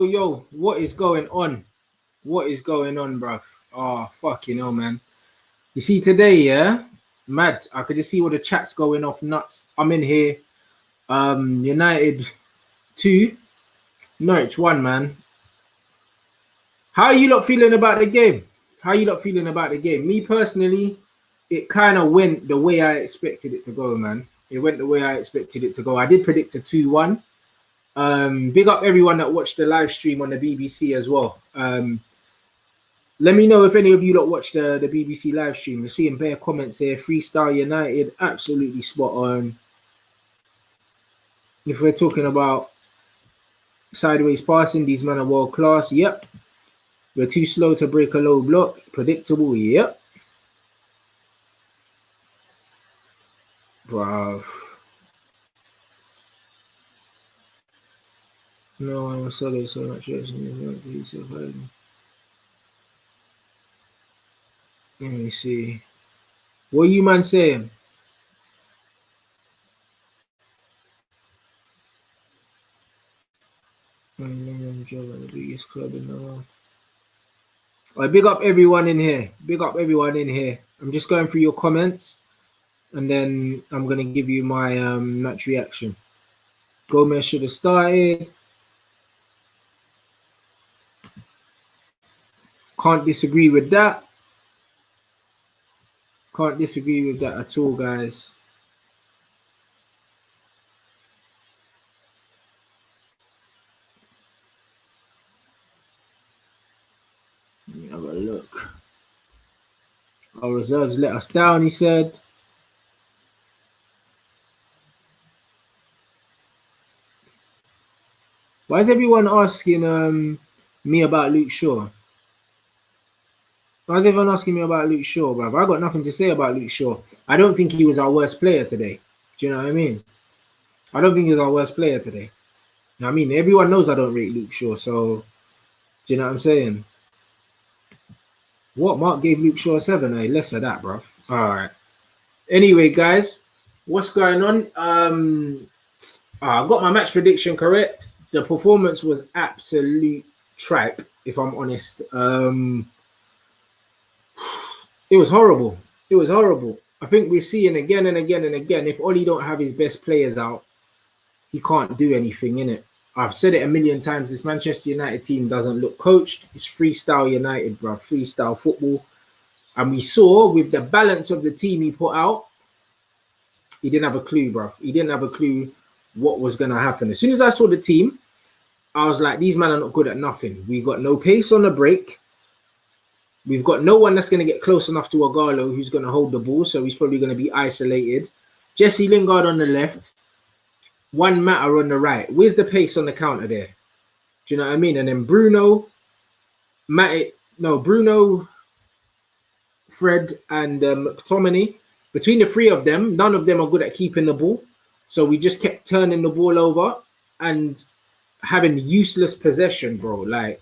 Yo, what is going on? What is going on, bruv? Oh, fucking hell, man. You see, today, yeah? Mad. I could just see all the chats going off nuts. I'm in here. United 2, Norwich 1, man. How are you lot feeling about the game? How are you lot feeling about the game? Me personally, it kind of went the way I expected it to go, man. It went the way I expected it to go. I did predict a 2-1. Big up everyone that watched the live stream on the BBC as well. Let me know if any of you lot watched the BBC live stream. You're seeing bare comments here. Freestyle United, absolutely spot on. If we're talking about sideways passing, these men are world class. Yep. We're too slow to break a low block. Predictable. Yep. Bruv. No, I was so much. Let me see. What are you man saying? The biggest club in the world. I big up everyone in here. Big up everyone in here. I'm just going through your comments, and then I'm gonna give you my match reaction. Gomez should have started. Can't disagree with that. Can't disagree with that at all, guys. Let me have a look. Our reserves let us down, he said. Why is everyone asking me about Luke Shaw? Why is everyone asking me about Luke Shaw, bruv? I got nothing to say about Luke Shaw. I don't think he was our worst player today. Do you know what I mean? I don't think he was our worst player today. You know what I mean? Everyone knows I don't rate Luke Shaw, so do you know what I'm saying? What? Mark gave Luke Shaw a 7? Hey, less of that, bruv. All right. Anyway, guys, what's going on? I got my match prediction correct. The performance was absolute tripe, if I'm honest. It was horrible. It was horrible. I think we're seeing again and again and again, if Ollie don't have his best players out, he can't do anything, innit? I've said it a million times. This Manchester United team doesn't look coached. It's freestyle United, bro. Freestyle football. And we saw with the balance of the team he put out, he didn't have a clue, bro. He didn't have a clue what was going to happen. As soon as I saw the team, I was like, these men are not good at nothing. We got no pace on the break. We've got no one that's going to get close enough to Agallo who's going to hold the ball, so he's probably going to be isolated. Jesse Lingard on the left. One Matter on the right. Where's the pace on the counter there? Do you know what I mean? And then Bruno, Bruno, Fred, and McTominay. Between the three of them, none of them are good at keeping the ball. So we just kept turning the ball over and having useless possession, bro. Like,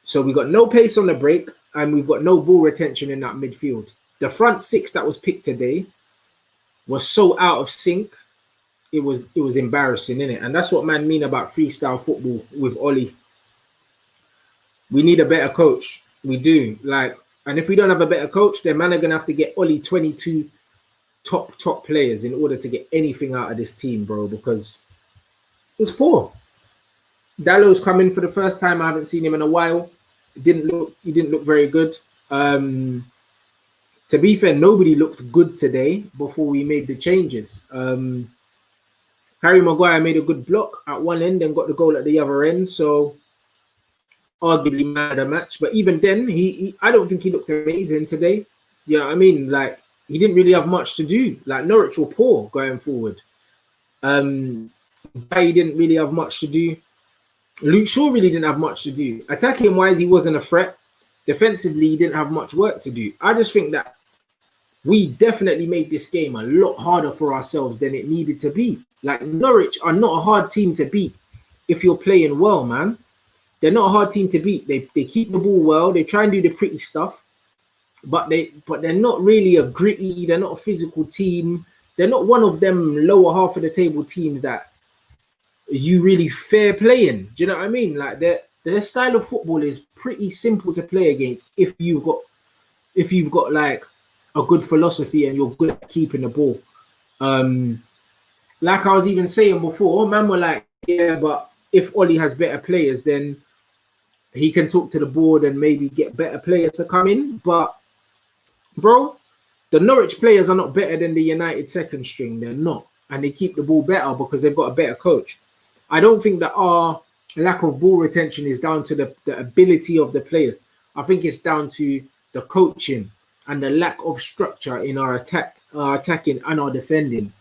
so we got no pace on the break, and we've got no ball retention in that midfield. The front six that was picked today was so out of sync. It was embarrassing, innit? And that's what man mean about freestyle football with Ollie. We need a better coach. We do. Like, and if we don't have a better coach, then man are gonna have to get Ollie 22 top players in order to get anything out of this team, bro, because it was poor. Dallow's come in for the first time. I haven't seen him in a while. He didn't look very good. To be fair, nobody looked good today before we made the changes. Harry Maguire made a good block at one end and got the goal at the other end, so arguably man of the match. But even then, I don't think he looked amazing today. You know what I mean? Like, he didn't really have much to do. Like, Norwich were poor going forward. He didn't really have much to do. Luke Shaw really didn't have much to do. Attacking wise, he wasn't a threat. Defensively, he didn't have much work to do. I just think that we definitely made this game a lot harder for ourselves than it needed to be. Like, Norwich are not a hard team to beat if you're playing well, man. They're not a hard team to beat. They keep the ball well. They try and do the pretty stuff, but they're not really a gritty. They're not a physical team. They're not one of them lower half of the table teams that you really fair playing. Do you know what I mean? Like, they're their style of football is pretty simple to play against if you've got like a good philosophy and you're good at keeping the ball. Like I was even saying before, man were like, yeah, but if Ollie has better players, then he can talk to the board and maybe get better players to come in. But bro, the Norwich players are not better than the United second string. They're not. And they keep the ball better because they've got a better coach. I don't think that our lack of ball retention is down to the ability of the players. I think it's down to the coaching and the lack of structure in our attacking and our defending.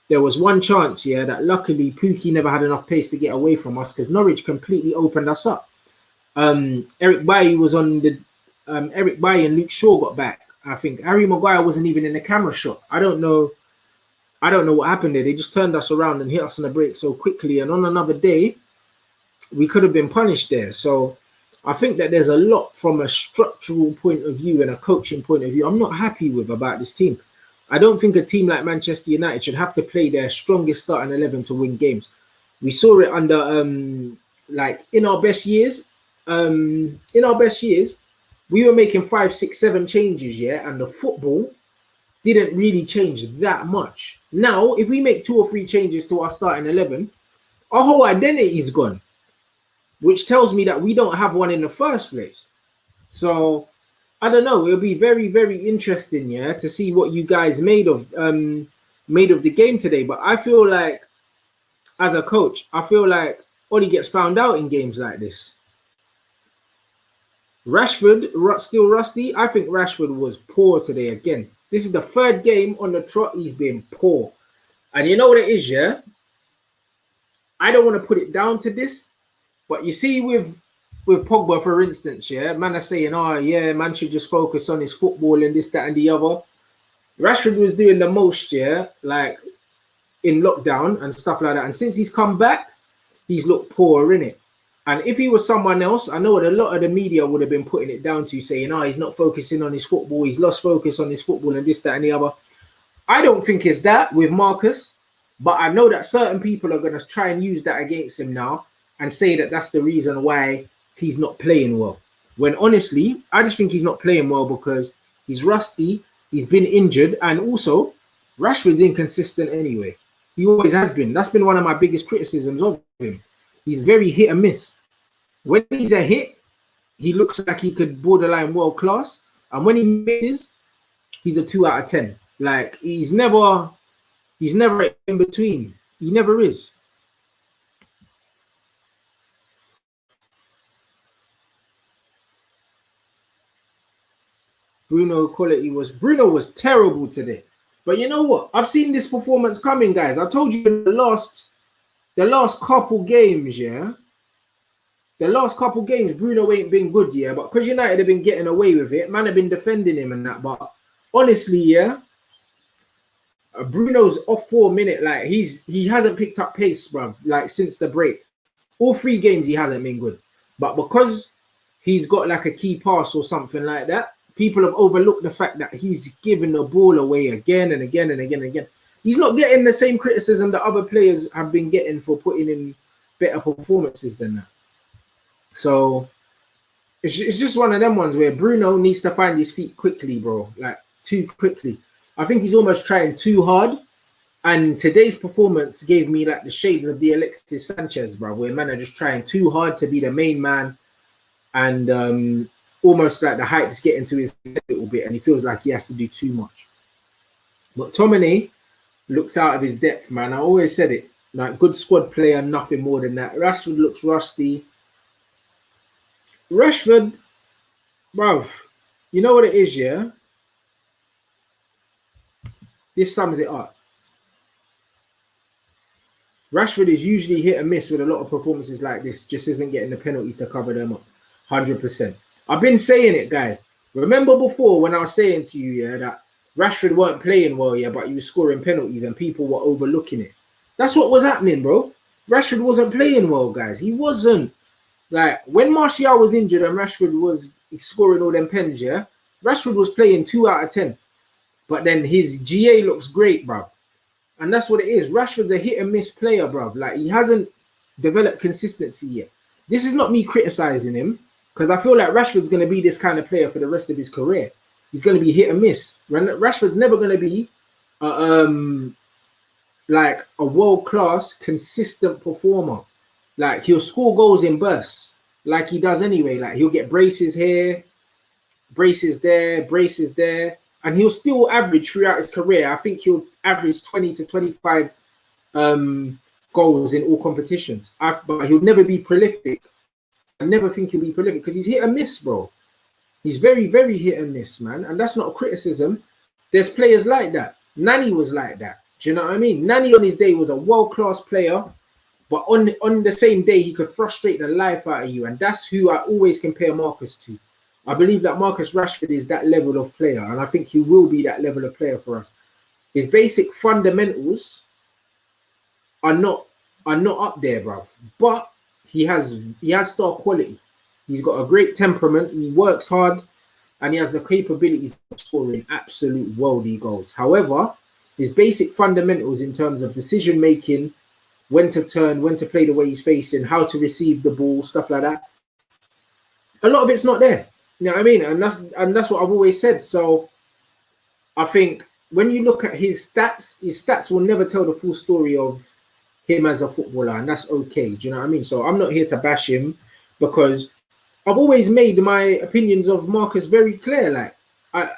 There was one chance here that luckily Pookie never had enough pace to get away from us because Norwich completely opened us up. Eric Bailly was on the Eric Bailly and Luke Shaw got back. I think Harry Maguire wasn't even in the camera shot. I don't know what happened there. They just turned us around and hit us on the break so quickly. And on another day, we could have been punished there. So I think that there's a lot from a structural point of view and a coaching point of view I'm not happy with about this team. I don't think a team like Manchester United should have to play their strongest starting 11 to win games. We saw it under, in our best years. We were making 5, 6, 7 changes, yeah, and the football didn't really change that much. Now, if we make 2 or 3 changes to our starting 11, our whole identity is gone, which tells me that we don't have one in the first place. So I don't know. It'll be very, very interesting, yeah, to see what you guys made of the game today. But I feel like, as a coach, I feel like Ollie gets found out in games like this. Rashford, still rusty. I think Rashford was poor today again. This is the 3rd game on the trot. He's been poor. And you know what it is, yeah? I don't want to put it down to this. But you see with Pogba, for instance, yeah, man are saying, oh, yeah, man should just focus on his football and this, that, and the other. Rashford was doing the most, yeah, like in lockdown and stuff like that. And since he's come back, he's looked poor, innit? And if he was someone else, I know what a lot of the media would have been putting it down to, saying, oh, he's not focusing on his football. He's lost focus on his football and this, that, and the other. I don't think it's that with Marcus. But I know that certain people are going to try and use that against him now and say that that's the reason why he's not playing well. When honestly, I just think he's not playing well because he's rusty, he's been injured, and also Rashford's inconsistent anyway. He always has been. That's been one of my biggest criticisms of him. He's very hit and miss. When he's a hit, he looks like he could borderline world class. And when he misses, he's a 2 out of 10. Like he's never in between. He never is. Bruno was terrible today. But you know what? I've seen this performance coming, guys. I told you in the last couple games, yeah. The last couple games, Bruno ain't been good, yeah. But because United have been getting away with it, man have been defending him and that. But honestly, yeah, Bruno's off for a minute. Like he hasn't picked up pace, bruv. Like since the break, all 3 games he hasn't been good. But because he's got like a key pass or something like that, people have overlooked the fact that he's giving the ball away again and again and again and again. He's not getting the same criticism that other players have been getting for putting in better performances than that. So it's just one of them ones where Bruno needs to find his feet quickly, bro. Like too quickly. I think he's almost trying too hard. And today's performance gave me like the shades of the Alexis Sanchez, bro, where man are just trying too hard to be the main man. And almost like the hype's getting to his head a little bit and he feels like he has to do too much. But McTominay looks out of his depth, man. I always said it. Like good squad player, nothing more than that. Rashford looks rusty. Rashford, bruv, you know what it is, yeah? This sums it up. Rashford is usually hit and miss with a lot of performances like this, just isn't getting the penalties to cover them up. 100%. I've been saying it, guys. Remember before when I was saying to you, yeah, that Rashford weren't playing well, yeah, but he was scoring penalties and people were overlooking it. That's what was happening, bro. Rashford wasn't playing well, guys. He wasn't. Like, when Martial was injured and Rashford was scoring all them pens, yeah, Rashford was playing 2 out of 10. But then his GA looks great, bruv. And that's what it is. Rashford's a hit and miss player, bruv. Like, he hasn't developed consistency yet. this is not me criticizing him, because I feel like Rashford's going to be this kind of player for the rest of his career. He's going to be hit and miss. Rashford's never going to be like a world-class, consistent performer. Like, he'll score goals in bursts, like he does anyway. Like, he'll get braces here, braces there, and he'll still average throughout his career. I think he'll average 20 to 25 goals in all competitions. But he'll never be prolific. I never think he'll be prolific because he's hit and miss, bro. He's very, very hit and miss, man. And that's not a criticism. There's players like that. Nani was like that. Do you know what I mean? Nani on his day was a world-class player, but on the same day, he could frustrate the life out of you. And that's who I always compare Marcus to. I believe that Marcus Rashford is that level of player, and I think he will be that level of player for us. His basic fundamentals are not up there, bruv. But he has star quality. He's got a great temperament. He works hard, and he has the capabilities of scoring absolute worldly goals. However, his basic fundamentals in terms of decision making, when to turn, when to play the way he's facing, how to receive the ball, stuff like that, a lot of it's not there. You know what I mean? And that's what I've always said. So I think when you look at his stats will never tell the full story of him as a footballer, and that's okay. Do you know what I mean? So I'm not here to bash him, because I've always made my opinions of Marcus very clear. Like,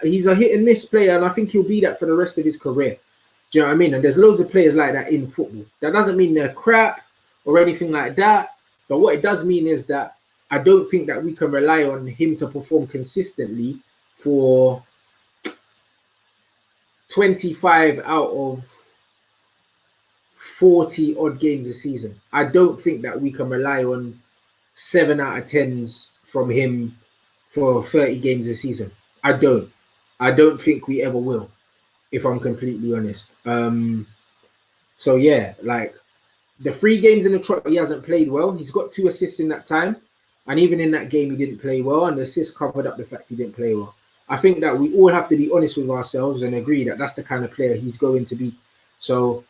he's a hit and miss player, and I think he'll be that for the rest of his career. Do you know what I mean? And there's loads of players like that in football. That doesn't mean they're crap or anything like that. But what it does mean is that I don't think that we can rely on him to perform consistently for 25 out of 40 odd games a season. I don't think that we can rely on 7 out of 10s from him for 30 games a season. I don't think we ever will, if I'm completely honest. So yeah, like the 3 games in the trot, he hasn't played well. He's got 2 assists in that time. And even in that game, he didn't play well. And the assist covered up the fact he didn't play well. I think that we all have to be honest with ourselves and agree that that's the kind of player he's going to be. So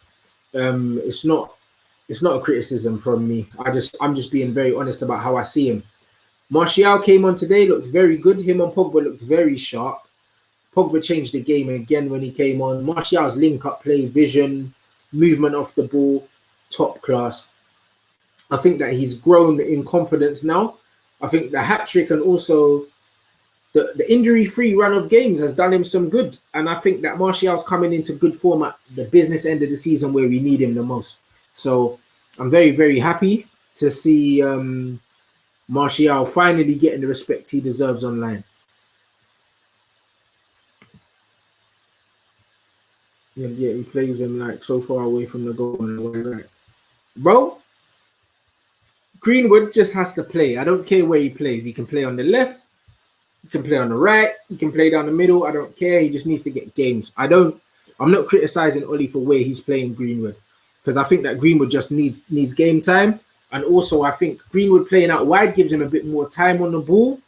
it's not a criticism from me. I'm just being very honest about how I see him. Martial came on today, looked very good. Him and Pogba looked very sharp. Pogba changed the game again when he came on. Martial's link-up play, vision, movement off the ball, top class. I think that he's grown in confidence now. I think the hat-trick and also the injury-free run of games has done him some good. And I think that Martial's coming into good form at the business end of the season where we need him the most. So I'm very, very happy to see Martial finally getting the respect he deserves online. Yeah, he plays him like so far away from the goal on the way right. Bro, Greenwood just has to play. I don't care where he plays. He can play on the left. He can play on the right. He can play down the middle. I don't care. He just needs to get games. I'm not criticizing Oli for where he's playing Greenwood, because I think that Greenwood just needs game time. And also, I think Greenwood playing out wide gives him a bit more time on the ball.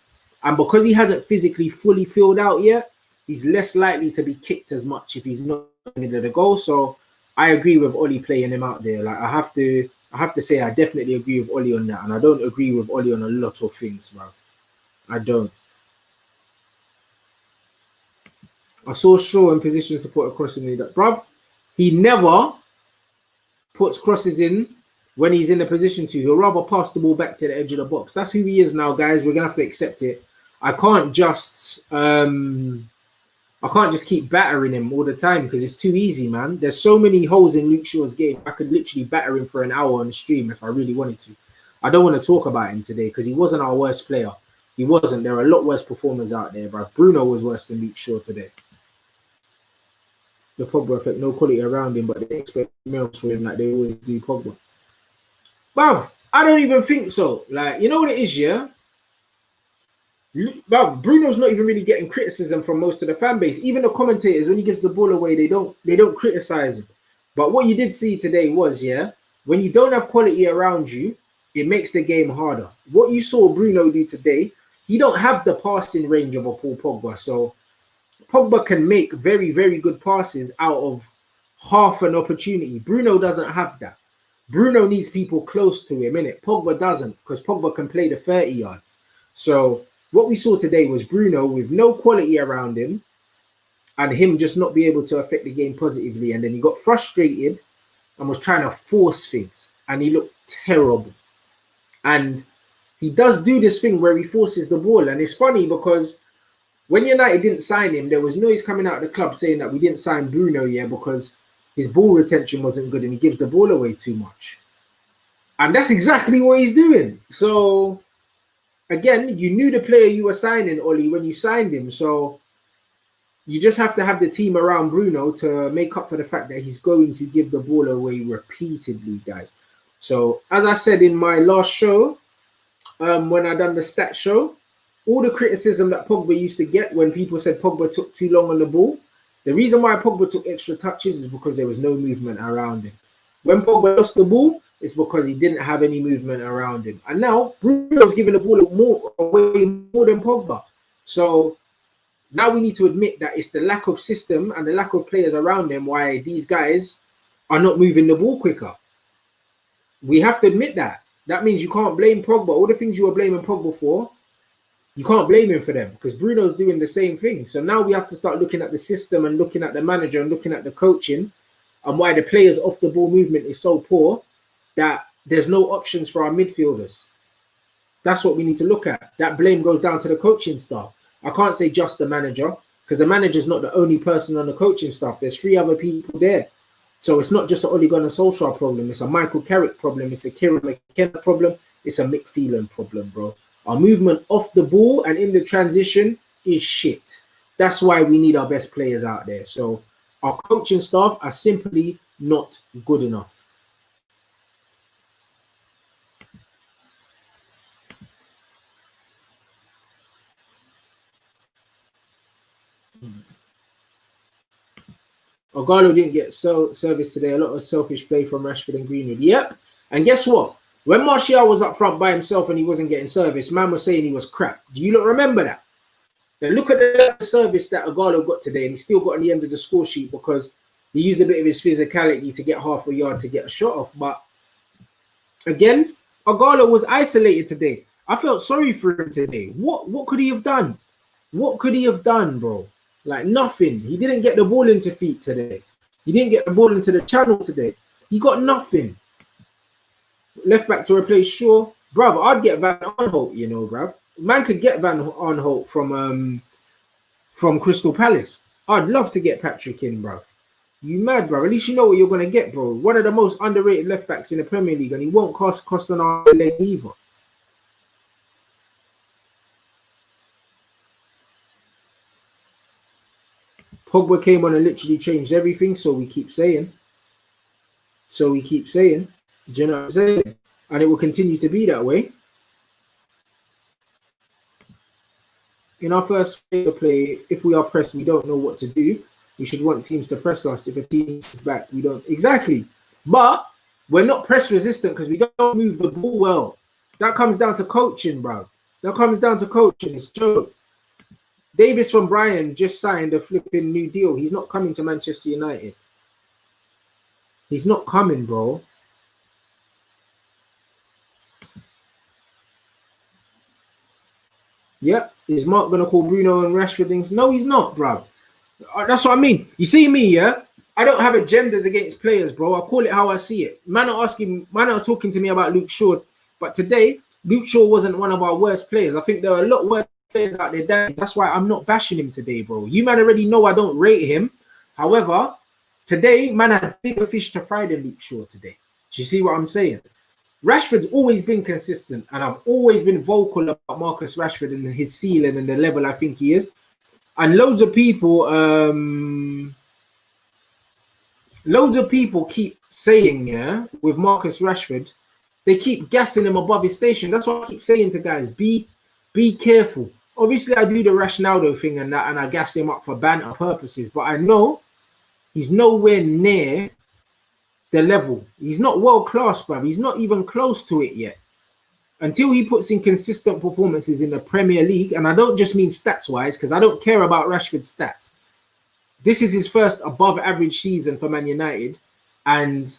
And because he hasn't physically fully filled out yet, he's less likely to be kicked as much if he's not in the middle of the goal. So I agree with Oli playing him out there. Like, I have to say I definitely agree with Oli on that. And I don't agree with Oli on a lot of things, bruv. I don't. I saw Shaw in position to put a cross in the bruv. He never puts crosses in when he's in a position to. He'll rather pass the ball back to the edge of the box. That's who he is now, guys. We're gonna have to accept it. I can't just keep battering him all the time because it's too easy, man. There's so many holes in Luke Shaw's game. I could literally batter him for an hour on the stream if I really wanted to. I don't want to talk about him today because he wasn't our worst player. He wasn't. There are a lot worse performers out there, bro. Bruno was worse than Luke Shaw today. The Pogba effect, no quality around him, but they expect miracles for him like they always do Pogba. Bruv, I don't even think so. Like, you know what it is, yeah? Bruv, Bruno's not even really getting criticism from most of the fan base. Even the commentators, when he gives the ball away, they don't criticize him. But what you did see today was, yeah, when you don't have quality around you, it makes the game harder. What you saw Bruno do today, he don't have the passing range of a Paul Pogba. So Pogba can make very, very good passes out of half an opportunity. Bruno doesn't have that. Bruno needs people close to him, innit? Pogba doesn't, because Pogba can play the 30 yards. So what we saw today was Bruno with no quality around him and him just not be able to affect the game positively. And then he got frustrated and was trying to force things. And he looked terrible. And he does do this thing where he forces the ball. And it's funny because when United didn't sign him, there was noise coming out of the club saying that we didn't sign Bruno yet because his ball retention wasn't good and he gives the ball away too much. And that's exactly what he's doing. So, again, you knew the player you were signing, Ollie, when you signed him. So, you just have to have the team around Bruno to make up for the fact that he's going to give the ball away repeatedly, guys. So, as I said in my last show, when I done the stat show, all the criticism that Pogba used to get when people said Pogba took too long on the ball, the reason why Pogba took extra touches is because there was no movement around him. When Pogba lost the ball, it's because he didn't have any movement around him. And now Bruno's giving the ball away more than Pogba. So now we need to admit that it's the lack of system and the lack of players around him why these guys are not moving the ball quicker. We have to admit that. That means you can't blame Pogba. All the things you were blaming Pogba for, you can't blame him for them because Bruno's doing the same thing. So now we have to start looking at the system and looking at the manager and looking at the coaching and why the players off the ball movement is so poor that there's no options for our midfielders. That's what we need to look at. That blame goes down to the coaching staff. I can't say just the manager because the manager's not the only person on the coaching staff. There's 3 other people there. So it's not just an Ole Gunnar Solskjaer problem. It's a Michael Carrick problem. It's a Kieran McKenna problem. It's a Mick Phelan problem, bro. Our movement off the ball and in the transition is shit. That's why we need our best players out there. So our coaching staff are simply not good enough. Ogalo didn't get service today. A lot of selfish play from Rashford and Greenwood. Yep. And guess what? When Martial was up front by himself and he wasn't getting service, man was saying he was crap. Do you not remember that? Then look at the service that Ogalo got today, and he still got on the end of the score sheet because he used a bit of his physicality to get half a yard to get a shot off. But again, Ogalo was isolated today. I felt sorry for him today. What could he have done? What could he have done, bro? Like nothing. He didn't get the ball into feet today. He didn't get the ball into the channel today. He got nothing. Left back to replace Shaw. Bruv, I'd get Van Aanholt, you know, bruv. Man could get Van Aanholt from Crystal Palace. I'd love to get Patrick in, bruv. You mad, bruv. At least you know what you're going to get, bro. One of the most underrated left backs in the Premier League, and he won't cost an arm and leg either. Pogba came on and literally changed everything, so we keep saying. Do you know what I'm saying? And it will continue to be that way. In our first phase of play, if we are pressed, we don't know what to do. We should want teams to press us. If a team is back, we don't. Exactly. But we're not press resistant because we don't move the ball well. That comes down to coaching, bro. That comes down to coaching. It's true. Davis from Brighton just signed a flipping new deal. He's not coming to Manchester United. He's not coming, bro. Yep. Is Mark going to call Bruno and Rashford things? No, he's not, bro. That's what I mean. You see me, yeah? I don't have agendas against players, bro. I call it how I see it. Man are talking to me about Luke Shaw. But today, Luke Shaw wasn't one of our worst players. I think there are a lot worse players out there. That's why I'm not bashing him today, bro. You man already know I don't rate him. However, today, man had bigger fish to fry than Luke Shaw today. Do you see what I'm saying? Rashford's always been consistent, and I've always been vocal about Marcus Rashford and his ceiling and the level I think he is. And loads of people keep saying, yeah, with Marcus Rashford, they keep gassing him above his station. That's what I keep saying to guys, be careful. Obviously, I do the Ronaldo thing and that, and I gas him up for banter purposes, but I know he's nowhere near the level. He's not world class, bruv. He's not even close to it yet. Until he puts in consistent performances in the Premier League, and I don't just mean stats-wise, because I don't care about Rashford's stats. This is his first above-average season for Man United, and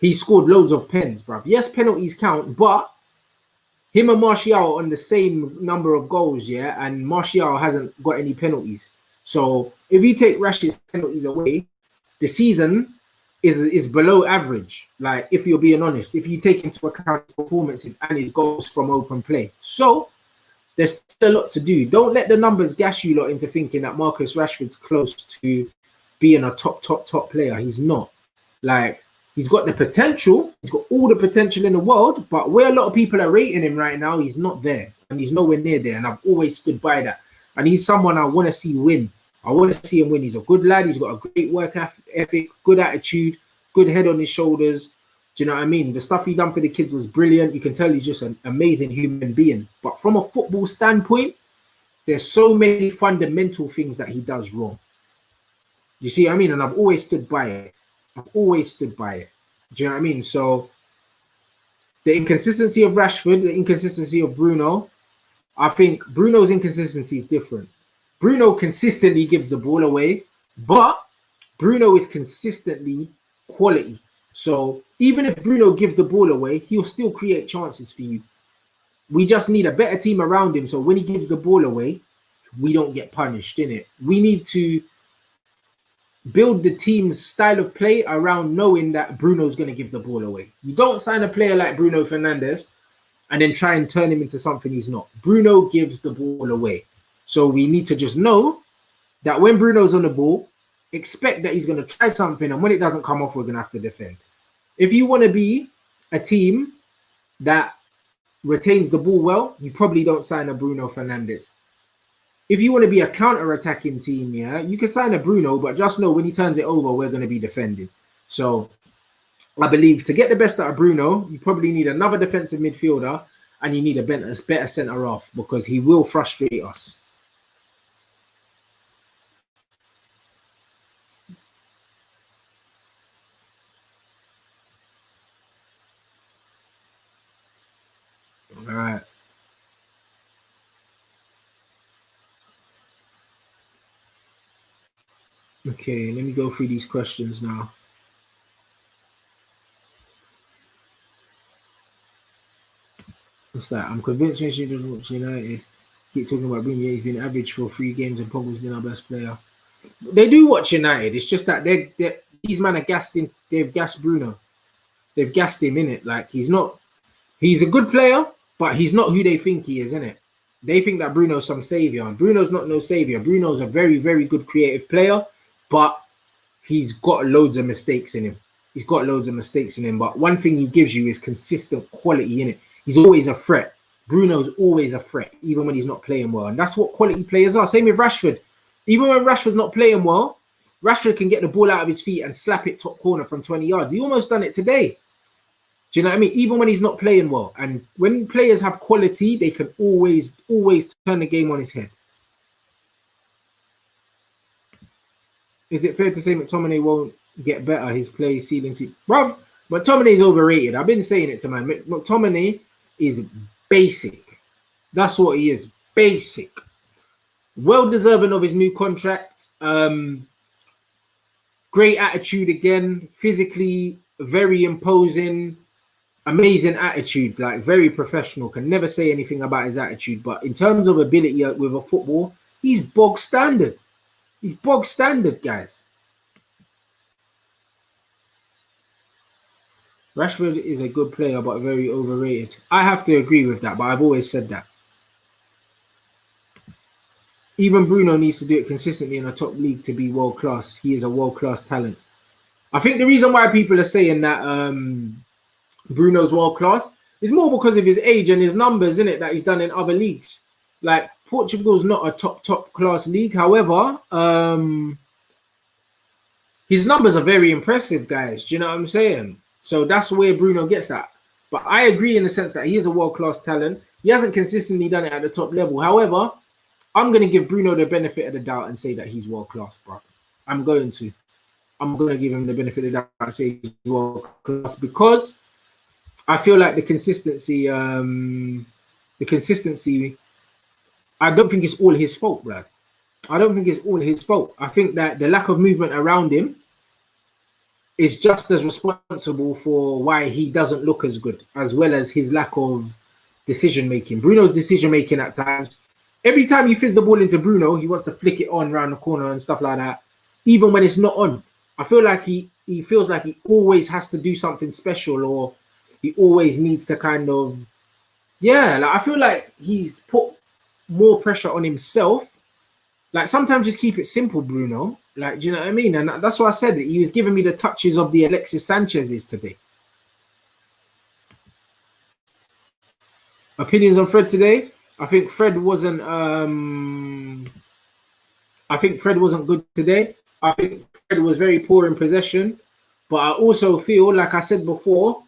he scored loads of pens, bruv. Yes, penalties count, but him and Martial are on the same number of goals, yeah, and Martial hasn't got any penalties. So if you take Rashford's penalties away, the season is below average. Like, if you're being honest, if you take into account his performances and his goals from open play. So there's still a lot to do. Don't let the numbers gas you lot into thinking that Marcus Rashford's close to being a top player. He's not. Like, he's got the potential. He's got all the potential in the world. But where a lot of people are rating him right now, he's not there. And he's nowhere near there. And I've always stood by that. And he's someone I want to see win. I want to see him win. He's a good lad. He's got a great work ethic, good attitude, good head on his shoulders. Do you know what I mean? The stuff he done for the kids was brilliant. You can tell he's just an amazing human being. But from a football standpoint, there's so many fundamental things that he does wrong. You see what I mean? And I've always stood by it. I've always stood by it. Do you know what I mean? So the inconsistency of Rashford, the inconsistency of Bruno, I think Bruno's inconsistency is different. Bruno consistently gives the ball away, but Bruno is consistently quality. So even if Bruno gives the ball away, he'll still create chances for you. We just need a better team around him. So when he gives the ball away, we don't get punished, innit? We need to build the team's style of play around knowing that Bruno's going to give the ball away. You don't sign a player like Bruno Fernandes and then try and turn him into something he's not. Bruno gives the ball away. So we need to just know that when Bruno's on the ball, expect that he's going to try something, and when it doesn't come off, we're going to have to defend. If you want to be a team that retains the ball well, you probably don't sign a Bruno Fernandes. If you want to be a counter-attacking team, yeah, you can sign a Bruno, but just know when he turns it over, we're going to be defending. So I believe to get the best out of Bruno, you probably need another defensive midfielder, and you need a better centre-half, because he will frustrate us. All right. Okay, let me go through these questions now. What's that? I'm convinced Messi doesn't watch United. Keep talking about Bruno. Yeah, he's been average for 3 games and Pogba's been our best player. They do watch United. It's just that these men are gassed in. They've gassed Bruno. They've gassed him in it. Like, he's not. He's a good player, but he's not who they think he is, innit? They think that Bruno's some savior, and Bruno's not no savior. Bruno's a very, very good creative player, but he's got loads of mistakes in him. He's got loads of mistakes in him, but one thing he gives you is consistent quality in it. He's always a threat. Bruno's always a threat, even when he's not playing well. And that's what quality players are. Same with Rashford. Even when Rashford's not playing well, Rashford can get the ball out of his feet and slap it top corner from 20 yards. He almost done it today. Do you know what I mean? Even when he's not playing well. And when players have quality, they can always turn the game on his head. Is it fair to say McTominay won't get better? His play ceiling. Bruv, McTominay's overrated. I've been saying it to man. McTominay is basic. That's what he is. Basic. Well deserving of his new contract. Great attitude again. Physically very imposing. Amazing attitude. Like, very professional. Can never say anything about his attitude. But in terms of ability with a football, he's bog standard. He's bog standard, guys. Rashford is a good player, but very overrated. I have to agree with that, but I've always said that. Even Bruno needs to do it consistently in a top league to be world class. He is a world class talent. I think the reason why people are saying that Bruno's world class is more because of his age and his numbers, isn't it, that he's done in other leagues. Like, Portugal's not a top class league. However, his numbers are very impressive, guys. Do you know what I'm saying? So that's where Bruno gets that. But I agree in the sense that he is a world-class talent. He hasn't consistently done it at the top level. However, I'm going to give Bruno the benefit of the doubt and say that he's world-class, bro. I'm going to give him the benefit of the doubt and say he's world-class, because I feel like the consistency, I don't think it's all his fault, bro. I don't think it's all his fault. I think that the lack of movement around him is just as responsible for why he doesn't look as good, as well as his lack of decision making. Bruno's decision making at times. Every time you fizz the ball into Bruno, he wants to flick it on around the corner and stuff like that. Even when it's not on, I feel like he feels like he always has to do something special, or he always needs to kind of, yeah. Like I feel like he's put more pressure on himself. Like sometimes just keep it simple, Bruno. Like, do you know what I mean? And that's why I said that he was giving me the touches of the Alexis Sanchez's today. Opinions on Fred today? I think Fred wasn't. I think Fred wasn't good today. I think Fred was very poor in possession, but I also feel, like I said before,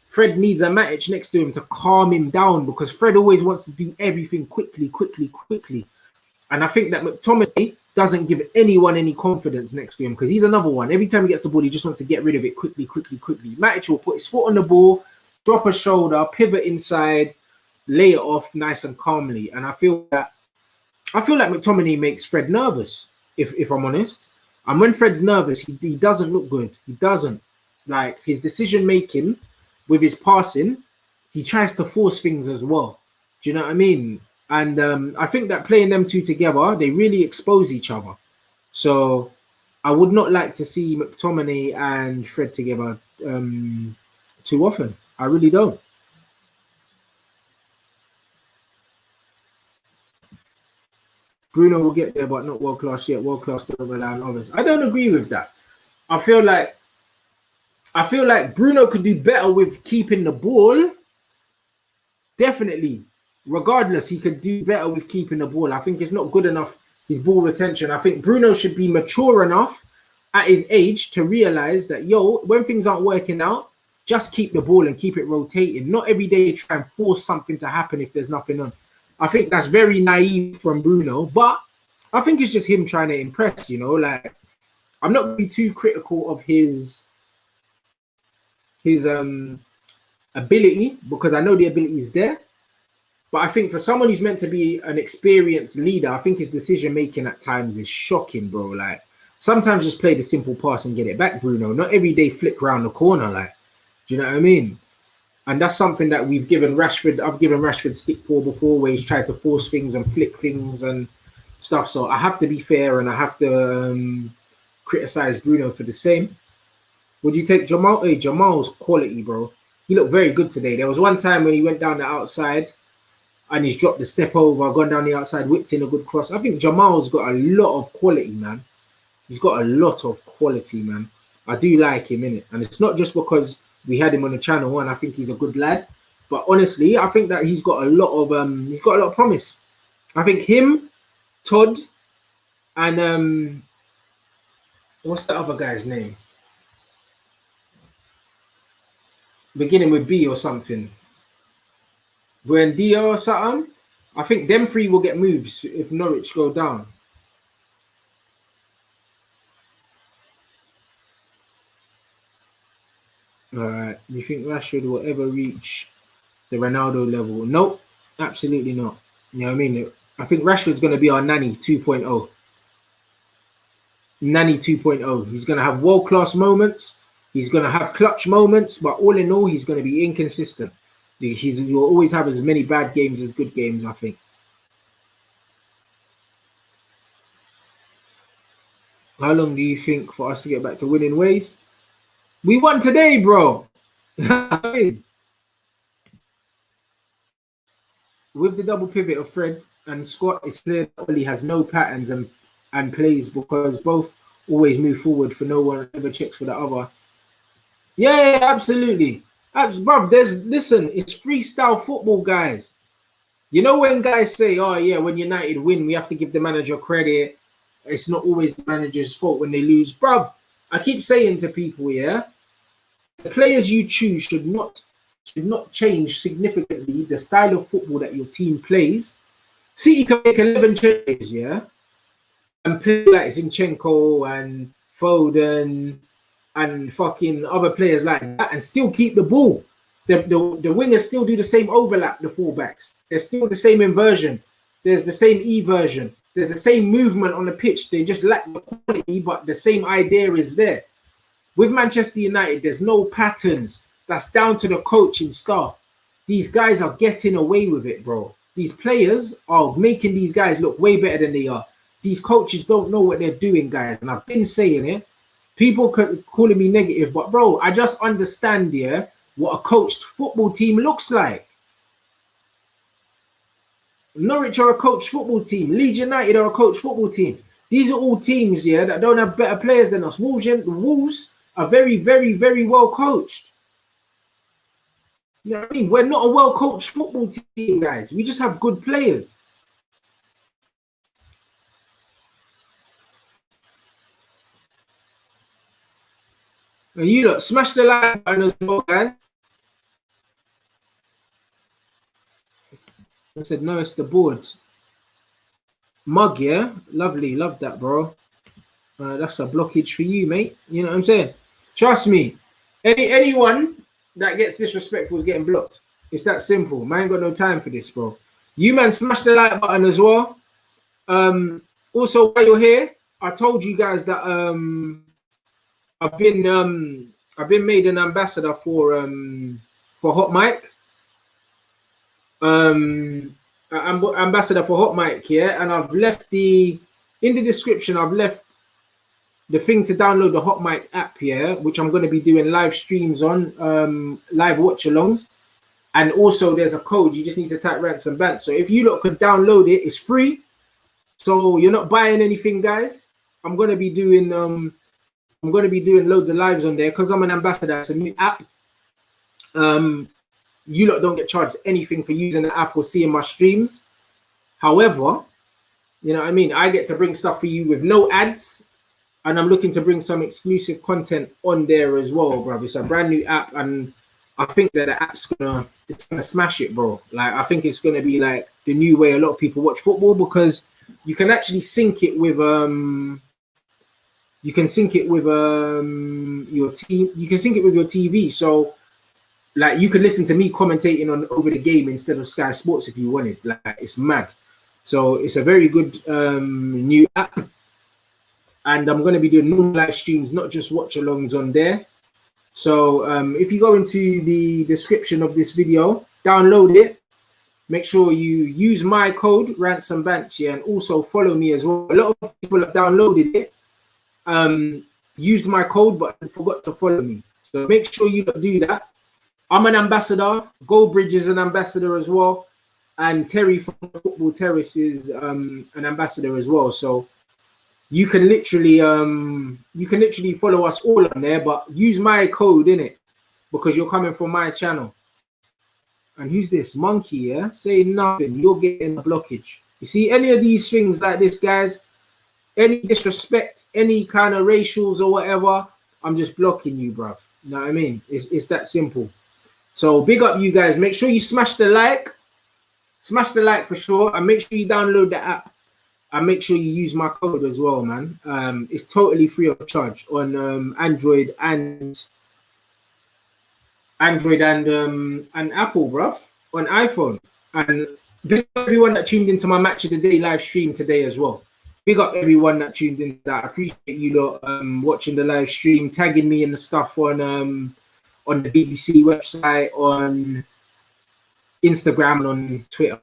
Fred needs a Matic next to him to calm him down, because Fred always wants to do everything quickly. And I think that McTominay doesn't give anyone any confidence next to him, because he's another one. Every time he gets the ball, he just wants to get rid of it quickly. Matic will put his foot on the ball, drop a shoulder, pivot inside, lay it off nice and calmly. And I feel like McTominay makes Fred nervous, if I'm honest. And when Fred's nervous, he doesn't look good. He doesn't. Like, his decision making with his passing, he tries to force things as well. Do you know what I mean? And I think that playing them two together, they really expose each other. So I would not like to see McTominay and Fred together too often. I really don't. Bruno will get there, but not world class yet. World class don't rely on others. I don't agree with that. I feel like Bruno could do better with keeping the ball. Definitely. Regardless, he could do better with keeping the ball. I think it's not good enough, his ball retention. I think Bruno should be mature enough at his age to realize that, when things aren't working out, just keep the ball and keep it rotating. Not every day try and force something to happen if there's nothing on. I think that's very naive from Bruno, but I think it's just him trying to impress, like, I'm not really too critical of his ability, because I know the ability is there. But I think for someone who's meant to be an experienced leader, I think his decision making at times is shocking, bro. Like, sometimes just play the simple pass and get it back, Bruno. Not every day flick around the corner, like, do you know what I mean? And that's something that we've given Rashford. I've given Rashford stick for before, where he's tried to force things and flick things and stuff. So I have to be fair, and I have to criticize Bruno for the same. Would you take Jamal? Hey, Jamal's quality, bro. He looked very good today. There was one time when he went down the outside and he's dropped the step over, gone down the outside, whipped in a good cross. I think Jamal's got a lot of quality, man. He's got a lot of quality, man. I do like him, innit? And it's not just because we had him on the channel and I think he's a good lad, but honestly, I think that he's got a lot of promise. I think him, Todd, and what's the other guy's name? Beginning with B or something. Buendia or something. I think them three will get moves if Norwich go down. You think Rashford will ever reach the Ronaldo level? Nope, absolutely not. You know what I mean? I think Rashford's going to be our Nani 2.0. Nani 2.0. He's going to have world-class moments. He's going to have clutch moments, but all in all, he's going to be inconsistent. You'll always have as many bad games as good games, I think. How long do you think for us to get back to winning ways? We won today, bro. With the double pivot of Fred and Scott, it's clear that Oli has no patterns and plays, because both always move forward for no one ever checks for the other. Yeah, absolutely. Bruv, listen, it's freestyle football, guys. You know when guys say, oh yeah, when United win, we have to give the manager credit. It's not always the manager's fault when they lose. Bruv, I keep saying to people, yeah, the players you choose should not change significantly the style of football that your team plays. City can make 11 changes, yeah, and play like Zinchenko and Foden and fucking other players like that, and still keep the ball. The wingers still do the same overlap, the fullbacks. There's still the same inversion. There's the same eversion. There's the same movement on the pitch. They just lack the quality, but the same idea is there. With Manchester United, there's no patterns. That's down to the coaching staff. These guys are getting away with it, bro. These players are making these guys look way better than they are. These coaches don't know what they're doing, guys. And I've been saying it. People calling me negative, but bro, I just understand, yeah, what a coached football team looks like. Norwich are a coached football team. Leeds United are a coached football team. These are all teams, yeah, that don't have better players than us. Wolves are very, very, very well coached. You know what I mean? We're not a well coached football team, guys. We just have good players. And you lot smash the like button as well, guys. I said, no, it's the board. Mug, yeah? Lovely. Love that, bro. That's a blockage for you, mate. You know what I'm saying? Trust me. Anyone that gets disrespectful is getting blocked. It's that simple. Man, ain't got no time for this, bro. You, man, smash the like button as well. Also, while you're here, I told you guys that I've been made an ambassador for Hot Mic. Ambassador for Hot Mic, yeah, and I've left in the description. I've left the thing to download the Hot Mic app, yeah, which I'm going to be doing live streams on, live watch-alongs, and also there's a code. You just need to type Rants and Bants. So if you lot could download it, it's free. So you're not buying anything, guys. I'm going to be doing loads of lives on there because I'm an ambassador. It's a new app. You lot don't get charged anything for using the app or seeing my streams. However, you know what I mean? I get to bring stuff for you with no ads, and I'm looking to bring some exclusive content on there as well, bro. It's a brand new app, and I think that the app's gonna smash it, bro. Like, I think it's gonna be like the new way a lot of people watch football, because you can actually sync it with your team. You can sync it with your TV. So like, you could listen to me commentating over the game instead of Sky Sports if you wanted. Like, it's mad. So it's a very good new app. And I'm going to be doing normal live streams, not just watch-alongs on there. So if you go into the description of this video, download it. Make sure you use my code, Rants and Bants, yeah, and also follow me as well. A lot of people have downloaded it, used my code, but forgot to follow me. So make sure you do that. I'm an ambassador. Goldbridge is an ambassador as well, and Terry from Football Terrace is an ambassador as well. So you can literally follow us all on there, but use my code in it because you're coming from my channel. And who's this monkey? Yeah, say nothing. You're getting a blockage. You see any of these things like this, guys? Any disrespect, any kind of racials or whatever, I'm just blocking you, bruv. You know what I mean? It's that simple. So big up you guys. Make sure you smash the like for sure, and make sure you download the app, and make sure you use my code as well, man. It's totally free of charge on Android and Apple, bruv, on iPhone. And big up everyone that tuned into my Match of the Day live stream today as well. Big up everyone that tuned in. That I appreciate you lot watching the live stream, tagging me in the stuff on the BBC website, on Instagram, and on Twitter.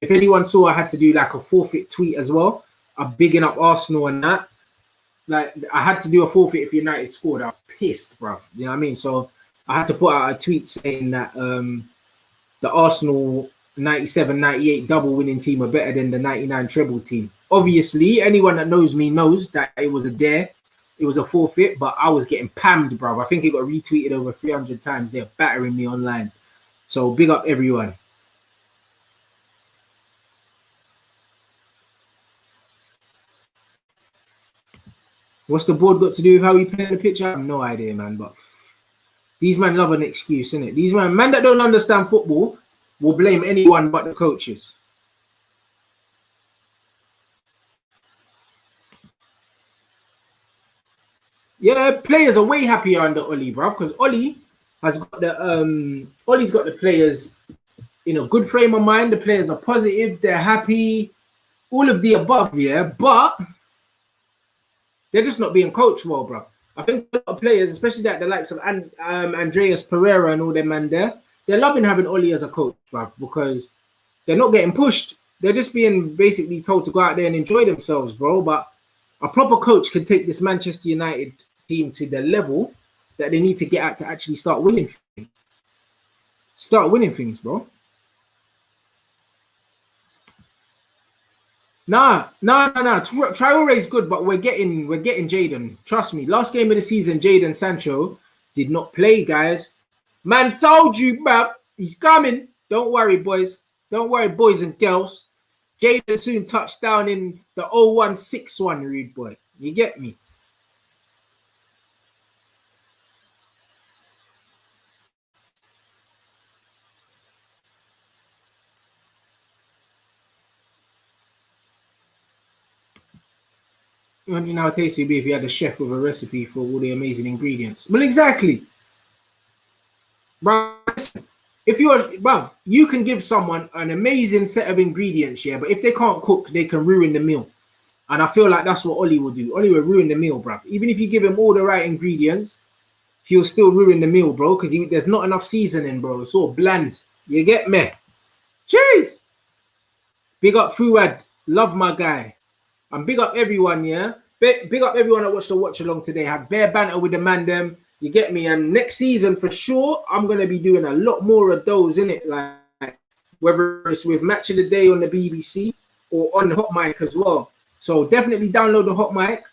If anyone saw I had to do like a forfeit tweet as well, I'm bigging up Arsenal and that. Like, I had to do a forfeit if United scored. I was pissed, bruv. You know what I mean? So I had to put out a tweet saying that the Arsenal 97-98 double winning team are better than the 99 treble team. Obviously, anyone that knows me knows that it was a dare. It was a forfeit, but I was getting pammed, bro. I think it got retweeted over 300 times. They're battering me online. So big up everyone. What's the board got to do with how we play the pitch? I have no idea, man. But these men love an excuse, innit? These men that don't understand football will blame anyone but the coaches. Yeah, players are way happier under Oli, bro, because Oli has got Oli's got the players in a good frame of mind. The players are positive, they're happy, all of the above, yeah, but they're just not being coached well, bro. I think a lot of players, especially that the likes of Andreas Pereira and all them man there, they're loving having Oli as a coach, bruv, because they're not getting pushed. They're just being basically told to go out there and enjoy themselves, bro. But a proper coach can take this Manchester United team to the level that they need to get at to actually start winning things. Start winning things, bro. Nah. Traore is good, but we're getting Jaden. Trust me. Last game of the season, Jaden Sancho did not play, guys. Man told you, bruv. He's coming. Don't worry, boys. Don't worry, boys and girls. Jaden soon touched down in the 0161, rude boy. You get me? Imagine how tasty it'd be if you had a chef with a recipe for all the amazing ingredients. Well, exactly. Bro, if you're, bruv, you can give someone an amazing set of ingredients, yeah, but if they can't cook, they can ruin the meal. And I feel like that's what Ollie will do. Ollie will ruin the meal, bruv. Even if you give him all the right ingredients, he'll still ruin the meal, bro, because there's not enough seasoning, bro. It's all bland. You get me? Cheers. Big up Fuad. Love my guy. And big up everyone, yeah? Big up everyone that watched the watch along today. Had bare banter with the man them. You get me? And next season, for sure, I'm going to be doing a lot more of those, innit? Like, whether it's with Match of the Day on the BBC or on Hot Mic as well. So definitely download the Hot Mic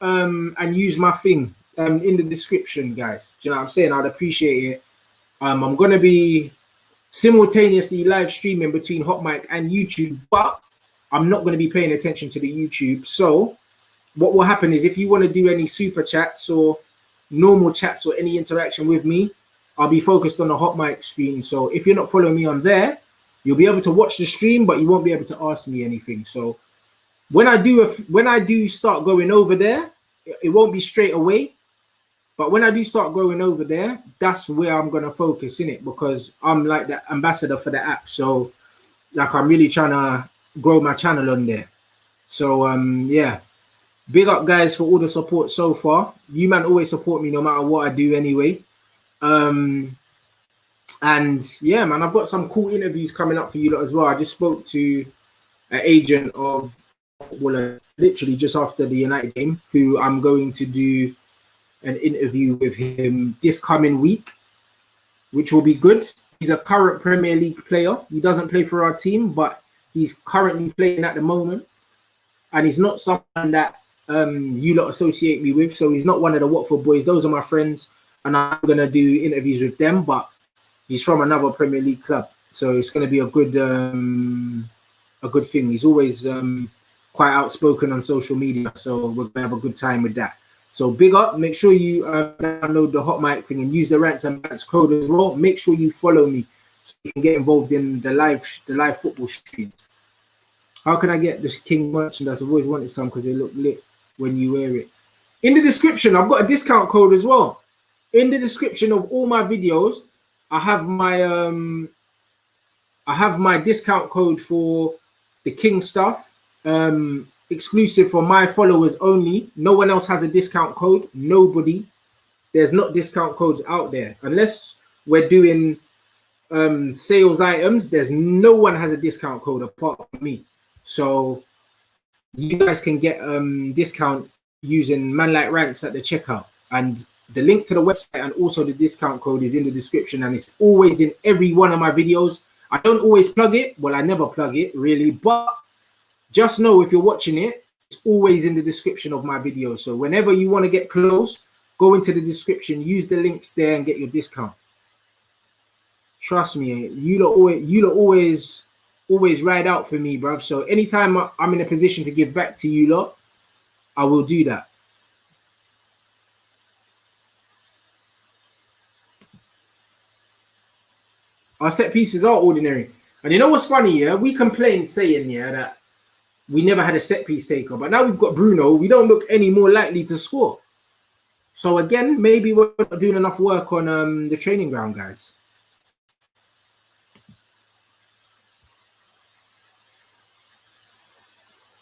and use my thing in the description, guys. Do you know what I'm saying? I'd appreciate it. I'm going to be simultaneously live streaming between Hot Mic and YouTube, but I'm not going to be paying attention to the YouTube. So what will happen is if you want to do any super chats or normal chats or any interaction with me, I'll be focused on the Hot Mic screen. So if you're not following me on there, you'll be able to watch the stream, but you won't be able to ask me anything. So when I do start going over there, it won't be straight away. But when I do start going over there, that's where I'm gonna focus in it, because I'm like the ambassador for the app. So like I'm really trying to grow my channel on there. So yeah. Big up guys for all the support so far. You man always support me no matter what I do anyway. And yeah, man, I've got some cool interviews coming up for you lot as well. I just spoke to an agent of footballer literally just after the United game, who I'm going to do an interview with him this coming week, which will be good. He's a current Premier League player. He doesn't play for our team, but he's currently playing at the moment. And he's not someone that you lot associate me with. So he's not one of the Watford boys. Those are my friends. And I'm going to do interviews with them. But he's from another Premier League club. So it's going to be a good thing. He's always quite outspoken on social media. So we're going to have a good time with that. So big up. Make sure you download the Hot Mic thing and use the Rants and Bants code as well. Make sure you follow me so you can get involved in the live football streams. How can I get this King merchandise? I've always wanted some because they look lit when you wear it. In the description, I've got a discount code as well. In the description of all my videos, I have my discount code for the King stuff. Exclusive for my followers only. No one else has a discount code. Nobody. There's not discount codes out there unless we're doing sales items. There's no one has a discount code apart from me. So you guys can get discount using Man Like Rants at the checkout, and the link to the website and also the discount code is in the description, and it's always in every one of my videos. I don't always plug it. Well, I never plug it really, but just know if you're watching it, it's always in the description of my videos. So whenever you want to get close, go into the description, use the links there and get your discount. Trust me, you lot always ride out for me, bruv. So anytime I'm in a position to give back to you lot, I will do that. Our set pieces are ordinary. And you know what's funny, yeah? We complained saying, yeah, that we never had a set piece taker. But now we've got Bruno, we don't look any more likely to score. So again, maybe we're not doing enough work on the training ground, guys.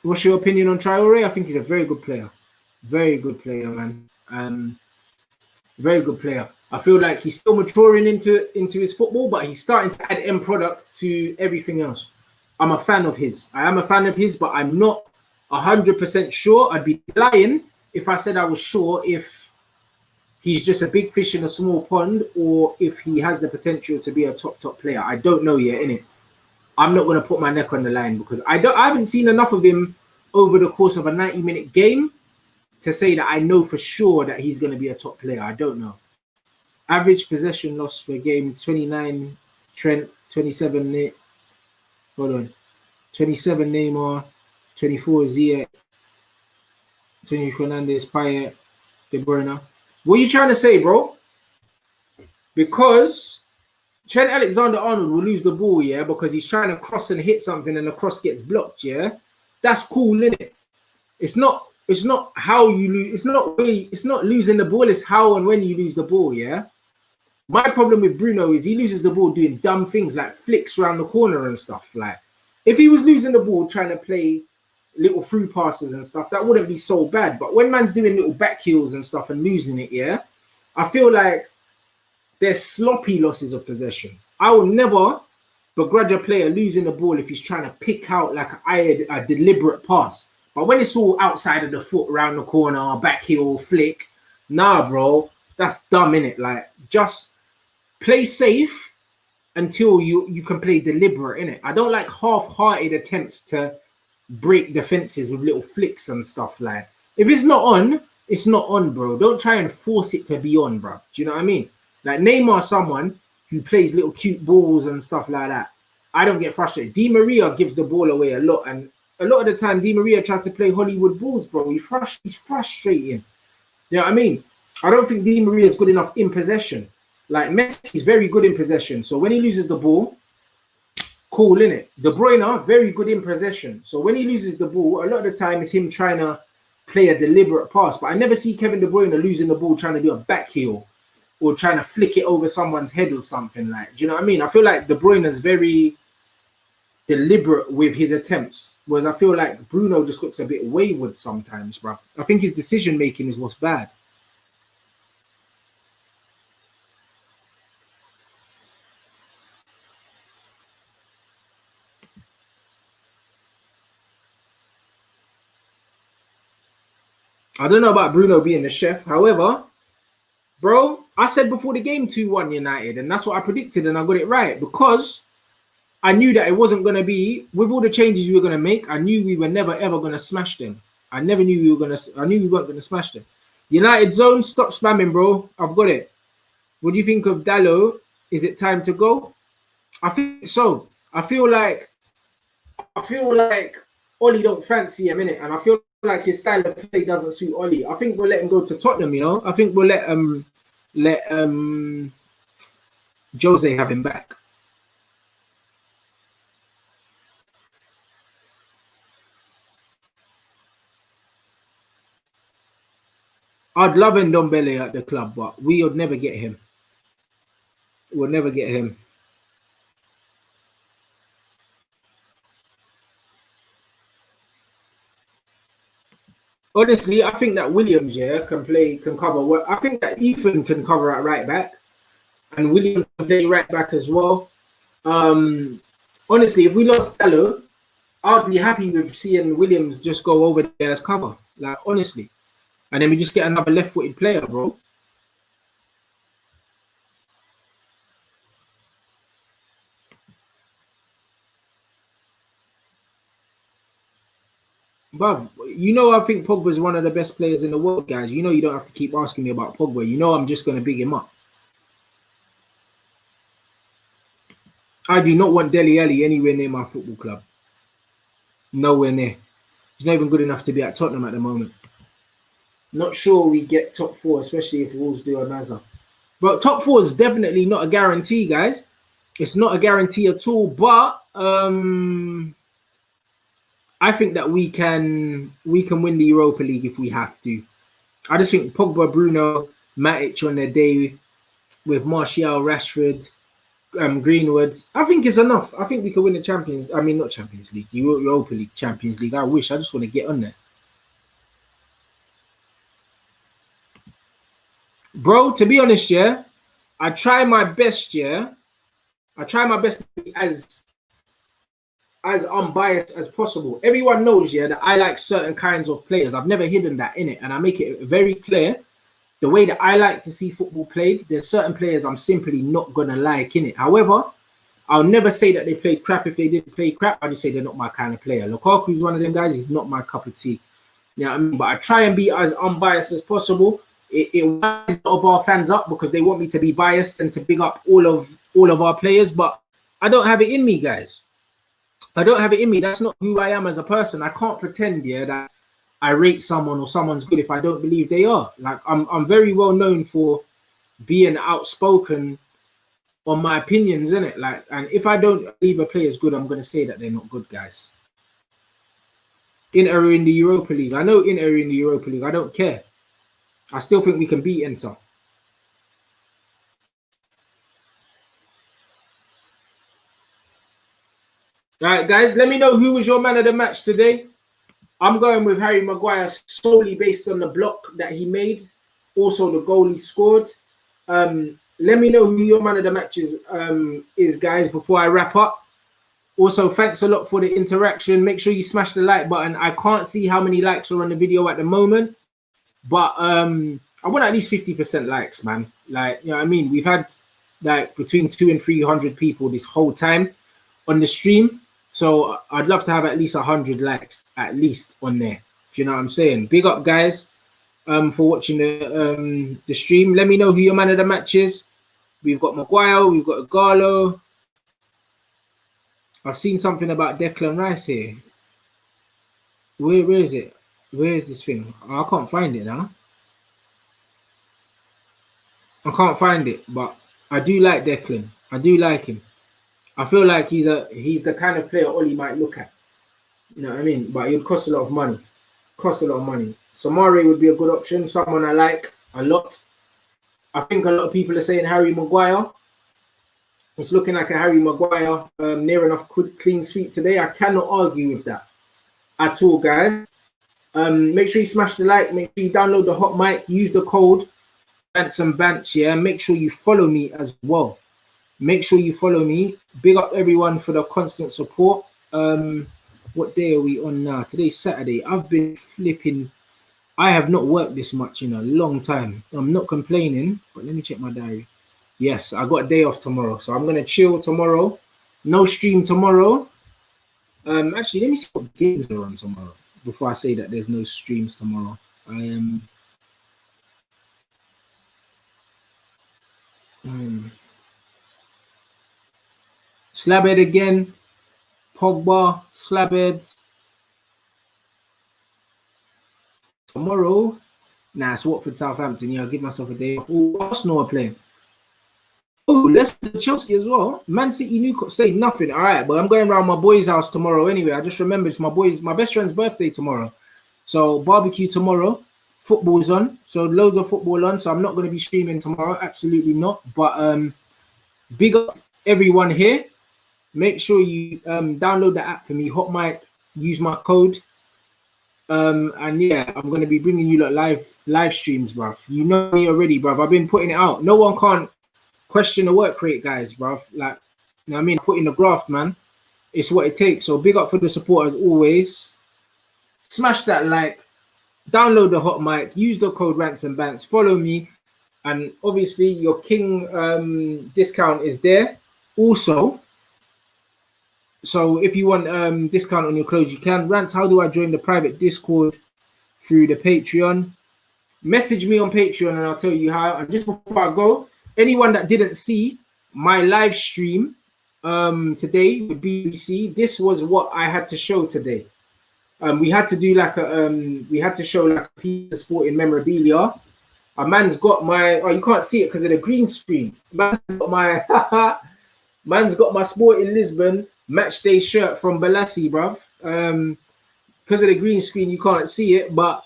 What's your opinion on Traore? I think he's a very good player. Very good player, man. Very good player. I feel like he's still maturing into his football, but he's starting to add end product to everything else. I'm a fan of his. I am a fan of his, but I'm not 100% sure. I'd be lying if I said I was sure if he's just a big fish in a small pond or if he has the potential to be a top player. I don't know yet, innit? I'm not going to put my neck on the line because I haven't seen enough of him over the course of a 90-minute game to say that I know for sure that he's going to be a top player. I don't know. Average possession loss per game, 29 Trent, 27 hold on. 27 Neymar, 24 Ziyech, 20 Fernandez, Payet, De Bruyne. What are you trying to say, bro? Because Trent Alexander-Arnold will lose the ball, yeah, because he's trying to cross and hit something and the cross gets blocked, yeah. That's cool, innit? It's not how you lose. It's not losing the ball. It's how and when you lose the ball, yeah. My problem with Bruno is he loses the ball doing dumb things like flicks around the corner and stuff. Like, if he was losing the ball trying to play little through passes and stuff, that wouldn't be so bad. But when man's doing little back heels and stuff and losing it, yeah, I feel like there's sloppy losses of possession. I will never begrudge a player losing the ball if he's trying to pick out like a deliberate pass. But when it's all outside of the foot, around the corner, back heel, flick, nah, bro, that's dumb, innit? Like, just play safe until you can play deliberate, innit? I don't like half-hearted attempts to break defenses with little flicks and stuff. Like, if it's not on, it's not on, bro. Don't try and force it to be on, bro. Do you know what I mean? Like, Neymar, someone who plays little cute balls and stuff like that. I don't get frustrated. Di Maria gives the ball away a lot, and a lot of the time, Di Maria tries to play Hollywood balls, bro. He's frustrating. You know what I mean? I don't think Di Maria is good enough in possession. Like, Messi's very good in possession. So when he loses the ball, cool, innit? De Bruyne, very good in possession. So when he loses the ball, a lot of the time it's him trying to play a deliberate pass. But I never see Kevin De Bruyne losing the ball trying to do a back heel or trying to flick it over someone's head or something. Like, do you know what I mean? I feel like De Bruyne is very deliberate with his attempts, whereas I feel like Bruno just looks a bit wayward sometimes, bro. I think his decision making is what's bad. I don't know about Bruno being the chef. However, bro, I said before the game 2-1 United, and that's what I predicted, and I got it right because I knew that it wasn't going to be, with all the changes we were going to make, I knew we were never, ever going to smash them. I knew we weren't going to smash them. United zone, stop spamming, bro. I've got it. What do you think of Dallo? Is it time to go? I think so. I feel like Ollie don't fancy him, innit? And I feel like his style of play doesn't suit Ollie. I think we'll let him go to Tottenham, you know? I think we'll let Jose have him back. I'd love Ndombele at the club, but we would never get him. We'll never get him. Honestly, I think that Williams, can cover. Well, I think that Ethan can cover at right back, and Williams can play right back as well. Honestly, if we lost Dallo, I'd be happy with seeing Williams just go over there as cover. Like, honestly. And then we just get another left-footed player, bro. Bruv, you know I think Pogba's one of the best players in the world, guys. You know you don't have to keep asking me about Pogba. You know I'm just going to big him up. I do not want Dele Alli anywhere near my football club. Nowhere near. He's not even good enough to be at Tottenham at the moment. Not sure we get top 4, especially if Wolves do a Mazza. But top 4 is definitely not a guarantee, guys. It's not a guarantee at all. But I think that we can win the Europa League if we have to. I just think Pogba, Bruno, Matic on their day with Martial, Rashford, Greenwood. I think it's enough. I think we can win the Champions. I mean, not Champions League, Europa League, Champions League. I wish. I just want to get on there. Bro, to be honest, yeah, I try my best, yeah. I try my best to be as unbiased as possible. Everyone knows, yeah, that I like certain kinds of players. I've never hidden that in it, and I make it very clear. The way that I like to see football played, there's certain players I'm simply not gonna like in it. However, I'll never say that they played crap if they didn't play crap. I just say they're not my kind of player. Lukaku's one of them guys. He's not my cup of tea. You know what I mean? But I try and be as unbiased as possible. It winds a lot of our fans up because they want me to be biased and to big up all of our players. But I don't have it in me, guys. I don't have it in me. That's not who I am as a person. I can't pretend, yeah, that I rate someone or someone's good if I don't believe they are. Like I'm very well known for being outspoken on my opinions, innit? Like, and if I don't believe a player is good, I'm gonna say that they're not good, guys. Inter in the Europa League. I know Inter in the Europa League. I don't care. I still think we can beat Inter. All right, guys, let me know who was your man of the match today. I'm going with Harry Maguire solely based on the block that he made, also the goal he scored. Let me know who your man of the match is, guys, before I wrap up. Also, thanks a lot for the interaction. Make sure you smash the like button. I can't see how many likes are on the video at the moment, but I want at least 50% likes, man. Like, you know what I mean? We've had like between 200 and 300 people this whole time on the stream. So I'd love to have at least 100 likes at least on there. Do you know what I'm saying? Big up, guys, for watching the stream. Let me know who your man of the match is. We've got Maguire, we've got Gallo. I've seen something about Declan Rice here. Where is it? Where is this thing? Oh, I can't find it now. I can't find it, but I do like Declan. I do like him. I feel like he's the kind of player Oli might look at. You know what I mean? But it would cost a lot of money. Cost a lot of money. Samari would be a good option. Someone I like a lot. I think a lot of people are saying Harry Maguire. It's looking like a Harry Maguire near enough clean sweep today. I cannot argue with that at all, guys. Make sure you smash the like. Make sure you download the hot mic. Use the code Bants and Bants. Yeah. Make sure you follow me as well. Make sure you follow me. Big up everyone for the constant support. What day are we on now? Today's Saturday. I've been flipping. I have not worked this much in a long time. I'm not complaining, but let me check my diary. Yes, I got a day off tomorrow, so I'm gonna chill tomorrow. No stream tomorrow. Actually, let me see what games are on tomorrow before I say that there's no streams tomorrow. I am. Slabhead again. Pogba, Slabheads. Tomorrow. Nah, it's Watford, Southampton. Yeah, I'll give myself a day off. Ooh, Arsenal are playing. Oh, Leicester, Chelsea as well. Man City, Newcastle, say nothing. All right, but I'm going around my boy's house tomorrow anyway. I just remembered it's my best friend's birthday tomorrow. So barbecue tomorrow. Football's on. So loads of football on. So I'm not going to be streaming tomorrow. Absolutely not. But big up everyone here. Make sure you download the app for me. Hot Mic. Use my code. And yeah, I'm going to be bringing you live streams, bruv. You know me already, bruv. I've been putting it out. No one can't question the work rate, guys, bruv. Like, you know what I mean? Put in the graft, man. It's what it takes. So big up for the support as always. Smash that like. Download the hot mic. Use the code Rants and Bants. Follow me. And obviously your King discount is there. Also, so if you want discount on your clothes, you can. Rants, how do I join the private Discord? Through the Patreon. Message me on Patreon and I'll tell you how. And just before I go, anyone that didn't see my live stream today with BBC, this was what I had to show today. We had to do like we had to show like a piece of sporting memorabilia. A man's got my, you can't see it because of the green screen. Man's got my Sporting Lisbon match day shirt from Balassi, bruv. Because of the green screen, you can't see it, but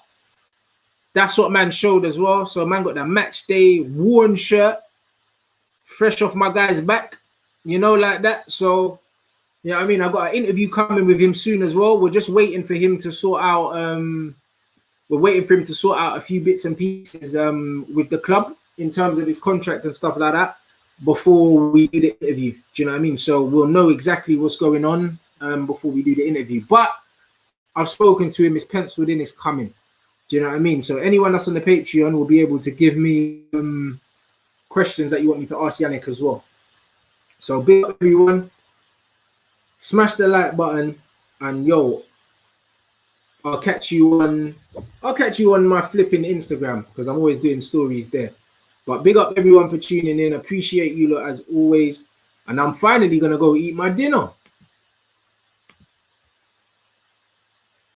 that's what man showed as well. So man got the match day worn shirt, fresh off my guy's back, you know, like that. So yeah, I mean, I've got an interview coming with him soon as well. We're just waiting for him to sort out. We're waiting for him to sort out a few bits and pieces with the club in terms of his contract and stuff like that before we do the interview. Do you know what I mean? So we'll know exactly what's going on before we do the interview. But I've spoken to him, it's penciled in, it's coming. Do you know what I mean? So anyone that's on the Patreon will be able to give me questions that you want me to ask Yannick as well. So big up everyone. Smash the like button, and yo, I'll catch you on my flipping Instagram because I'm always doing stories there. But big up everyone for tuning in. Appreciate you lot as always. And I'm finally gonna go eat my dinner.